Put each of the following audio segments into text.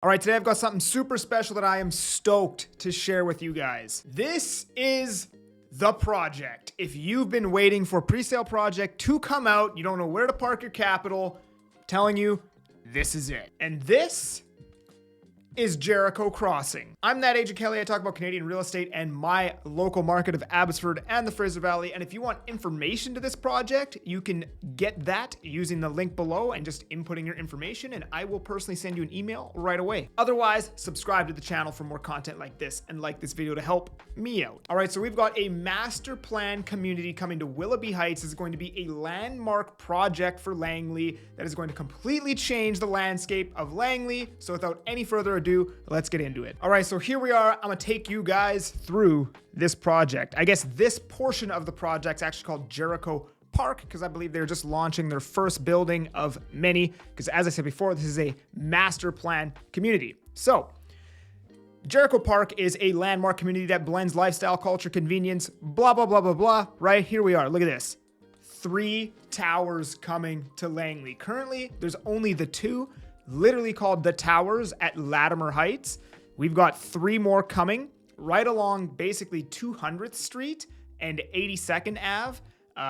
All right, today I've got something super special that I am stoked to share with you guys. This is the project. If you've been waiting for a pre-sale project to come out, you don't know where to park your capital, I'm telling you, this is it. And this is Jericho Crossing. I'm that agent Kelly. I talk about Canadian real estate and my local market of Abbotsford and the Fraser Valley. And if you want information to this project, you can get that using the link below and just inputting your information, and I will personally send you an email right away. Otherwise, subscribe to the channel for more content like this and like this video to help me out. All right, so we've got a master plan community coming to 𝐕𝐈𝐃𝐄𝐒 Heights. This is going to be a landmark project for Langley that is going to completely change the landscape of Langley. So without any further ado, let's get into it. All right, so here we are. I'm gonna take you guys through this project. I guess this portion of the project is actually called Jericho Park because I believe they're just launching their first building of many, because as I said before, this is a master plan community. So Jericho Park is a landmark community that blends lifestyle, culture, convenience, blah, blah, blah, blah, blah. Right, here we are. Look at this. 3 towers coming to Langley. Currently, there's only the 2, literally called the Towers at Latimer Heights. We've got 3 more coming right along basically 200th Street and 82nd Ave,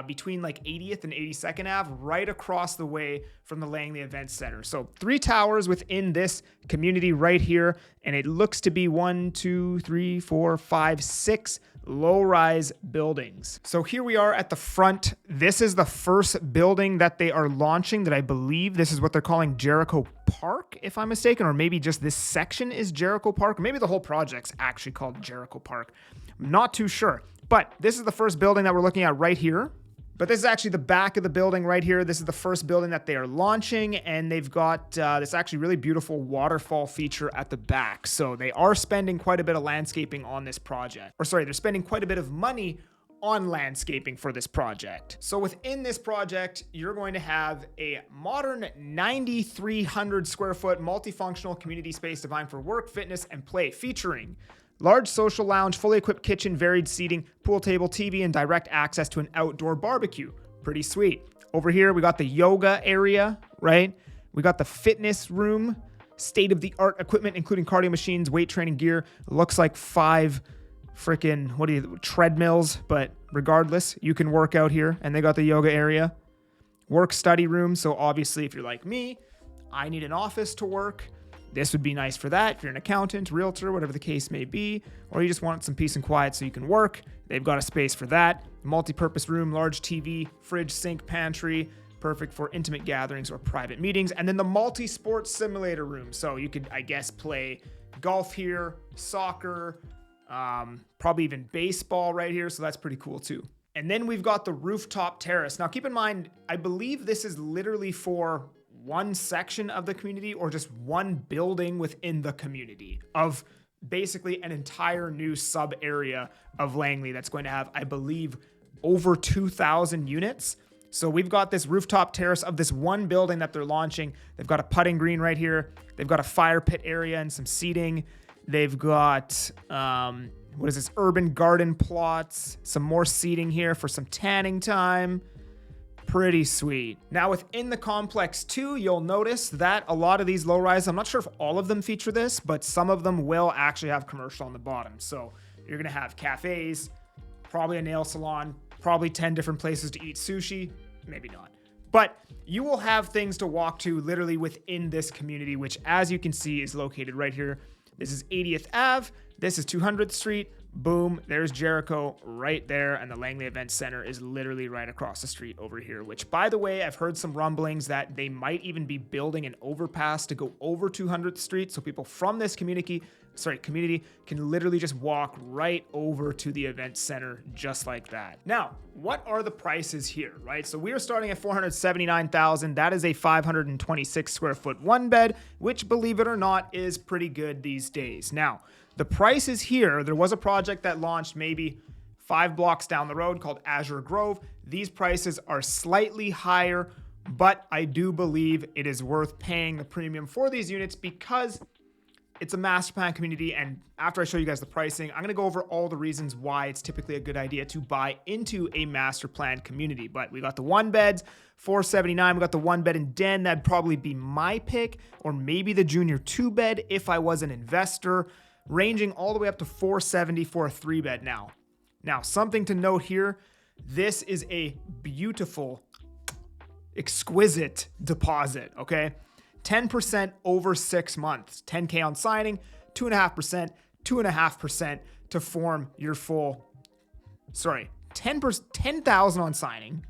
between like 80th and 82nd Ave, right across the way from the Langley Event Center. So 3 towers within this community right here, and it looks to be 1, 2, 3, 4, 5, 6 low-rise buildings. So here we are at the front. This is the first building that they are launching that I believe this is what they're calling Jericho Park, if I'm mistaken, or maybe just this section is Jericho Park, or maybe the whole project's actually called Jericho Park. I'm not too sure, but this is the first building that we're looking at right here. But this is actually the back of the building right here. This is the first building that they are launching, and they've got this actually really beautiful waterfall feature at the back. So they are spending quite a bit of landscaping on this project. Or sorry, they're spending quite a bit of money on landscaping for this project. So within this project, you're going to have a modern 9,300 square foot multifunctional community space designed for work, fitness, and play, featuring large social lounge, fully equipped kitchen, varied seating, pool table, TV, and direct access to an outdoor barbecue. Pretty sweet. Over here, we got the yoga area, right? We got the fitness room, state-of-the-art equipment, including cardio machines, weight training gear. Looks like 5 freaking, treadmills, but regardless, you can work out here. And they got the yoga area. Work study room. So obviously, if you're like me, I need an office to work. This would be nice for that. If you're an accountant, realtor, whatever the case may be, or you just want some peace and quiet so you can work, they've got a space for that. Multi-purpose room, large TV, fridge, sink, pantry, perfect for intimate gatherings or private meetings. And then the multi-sports simulator room. So you could, I guess, play golf here, soccer, probably even baseball right here. So that's pretty cool too. And then we've got the rooftop terrace. Now keep in mind, I believe this is literally for one section of the community or just one building within the community of basically an entire new sub area of Langley that's going to have, I believe, over 2,000 units. So we've got this rooftop terrace of this one building that they're launching. They've got a putting green right here. They've got a fire pit area and some seating. They've got, urban garden plots, some more seating here for some tanning time. Pretty sweet. Now within the complex too, you'll notice that a lot of these low-rise, I'm not sure if all of them feature this, but some of them will actually have commercial on the bottom. So you're gonna have cafes, probably a nail salon, probably 10 different places to eat sushi, maybe not. But you will have things to walk to literally within this community, which as you can see is located right here. This is 80th Ave, this is 200th Street, boom, there's Jericho right there, and the Langley Event Center is literally right across the street over here, which, by the way, I've heard some rumblings that they might even be building an overpass to go over 200th Street, so people from this community can literally just walk right over to the event center just like that. Now, what are the prices here, right? So we are starting at $479,000. That is a 526 square foot one bed, which, believe it or not, is pretty good these days. Now, the prices here, there was a project that launched maybe 5 blocks down the road called Azure Grove. These prices are slightly higher, but I do believe it is worth paying the premium for these units because it's a master plan community, and after I show you guys the pricing, I'm gonna go over all the reasons why it's typically a good idea to buy into a master plan community. But we got the 1 beds, $479. We got the 1 bed and den. That'd probably be my pick, or maybe the junior 2 bed if I was an investor, ranging all the way up to $470 for a 3 bed now. Now, something to note here, this is a beautiful, exquisite deposit, okay? 10% over 6 months, 10K on signing, 2.5%, 2.5% to form your full, 10,000 on signing,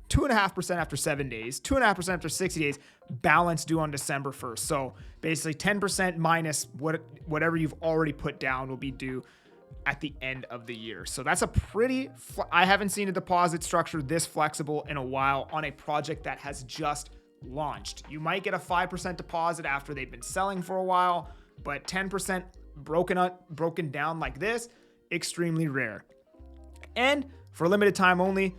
2.5% after 7 days, 2.5% after 60 days, balance due on December 1st. So basically 10% minus whatever you've already put down will be due at the end of the year. So that's a pretty, I haven't seen a deposit structure this flexible in a while on a project that has just launched. You might get a 5% deposit after they've been selling for a while, but 10% broken down like this, extremely rare. And for a limited time only,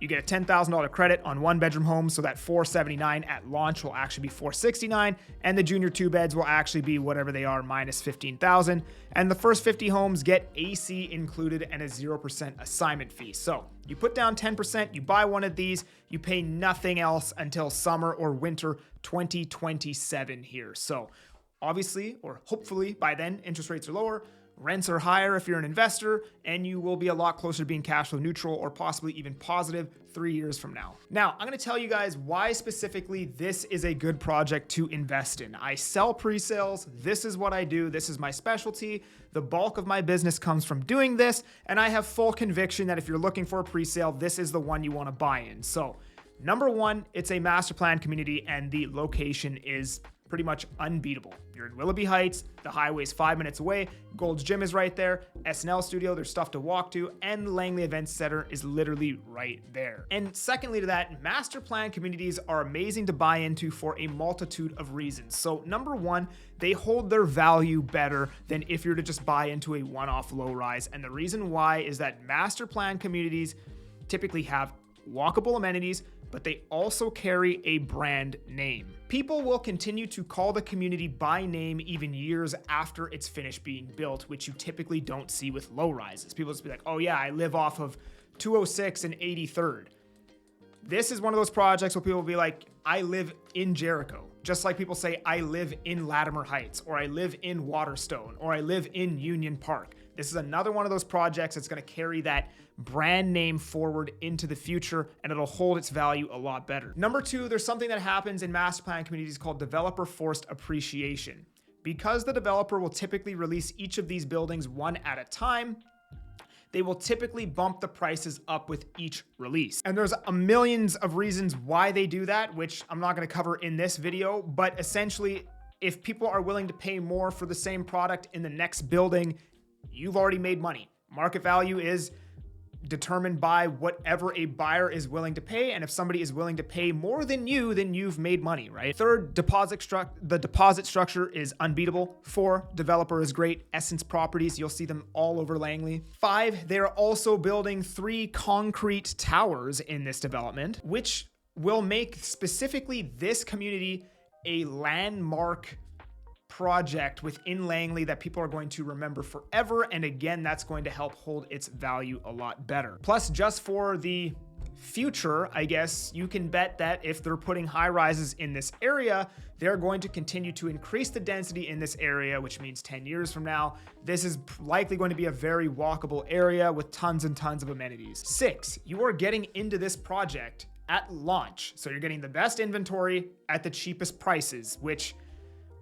you get a $10,000 credit on 1-bedroom homes, so that $479 at launch will actually be $469, and the junior 2 beds will actually be whatever they are minus $15,000. And the first 50 homes get AC included and a 0% assignment fee. So you put down 10%, you buy one of these, you pay nothing else until summer or winter 2027 here. So obviously, or hopefully by then, interest rates are lower, rents are higher if you're an investor, and you will be a lot closer to being cash flow neutral or possibly even positive 3 years from now. Now, I'm gonna tell you guys why specifically this is a good project to invest in. I sell pre-sales. This is what I do. This is my specialty. The bulk of my business comes from doing this, and I have full conviction that if you're looking for a pre-sale, this is the one you wanna buy in. So, number one, it's a master plan community, and the location is pretty much unbeatable. You're in 𝐕𝐈𝐃𝐄𝐒 Heights, the highway's 5 minutes away, Gold's Gym is right there, SNL Studio, there's stuff to walk to, and the Langley Event Center is literally right there. And secondly to that, master plan communities are amazing to buy into for a multitude of reasons. So number one, they hold their value better than if you're to just buy into a one-off low rise. And the reason why is that master plan communities typically have walkable amenities, but they also carry a brand name. People will continue to call the community by name even years after it's finished being built, which you typically don't see with low rises. People just be like, oh yeah, I live off of 206 and 83rd. This is one of those projects where people will be like, I live in Jericho. Just like people say, I live in Latimer Heights, or I live in Waterstone, or I live in Union Park. This is another one of those projects that's gonna carry that brand name forward into the future, and it'll hold its value a lot better. Number two, there's something that happens in master plan communities called developer forced appreciation. Because the developer will typically release each of these buildings one at a time, they will typically bump the prices up with each release. And there's millions of reasons why they do that, which I'm not gonna cover in this video, but essentially, if people are willing to pay more for the same product in the next building, you've already made money. Market value is determined by whatever a buyer is willing to pay, and if somebody is willing to pay more than you, then you've made money, right? Third, the deposit structure is unbeatable. 4, developer is great. Essence Properties, you'll see them all over Langley. 5, they're also building 3 concrete towers in this development, which will make specifically this community a landmark project within Langley that people are going to remember forever. And again, that's going to help hold its value a lot better. Plus, just for the future, I guess you can bet that if they're putting high rises in this area, they're going to continue to increase the density in this area, which means 10 years from now, this is likely going to be a very walkable area with tons and tons of amenities. 6, you are getting into this project at launch. So you're getting the best inventory at the cheapest prices, which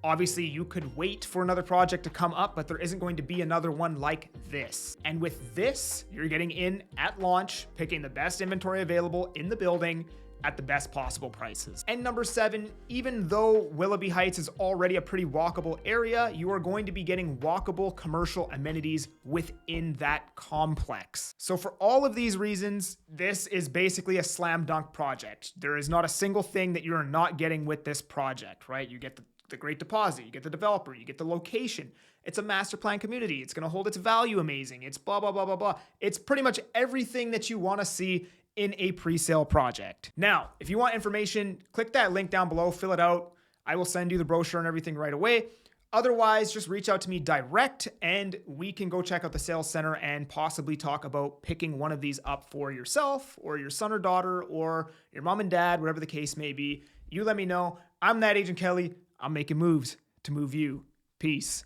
obviously you could wait for another project to come up, but there isn't going to be another one like this. And with this, you're getting in at launch, picking the best inventory available in the building at the best possible prices. And number 7, even though 𝐕𝐈𝐃𝐄𝐒 Heights is already a pretty walkable area, you are going to be getting walkable commercial amenities within that complex. So for all of these reasons, this is basically a slam dunk project. There is not a single thing that you're not getting with this project, right? You get the great deposit, you get the developer, you get the location. It's a master plan community. It's going to hold its value amazing. It's blah, blah, blah, blah, blah. It's pretty much everything that you want to see in a pre-sale project. Now, if you want information, click that link down below, fill it out. I will send you the brochure and everything right away. Otherwise, just reach out to me direct and we can go check out the sales center and possibly talk about picking one of these up for yourself or your son or daughter or your mom and dad, whatever the case may be. You let me know. I'm that Agent Kelly. I'm making moves to move you. Peace.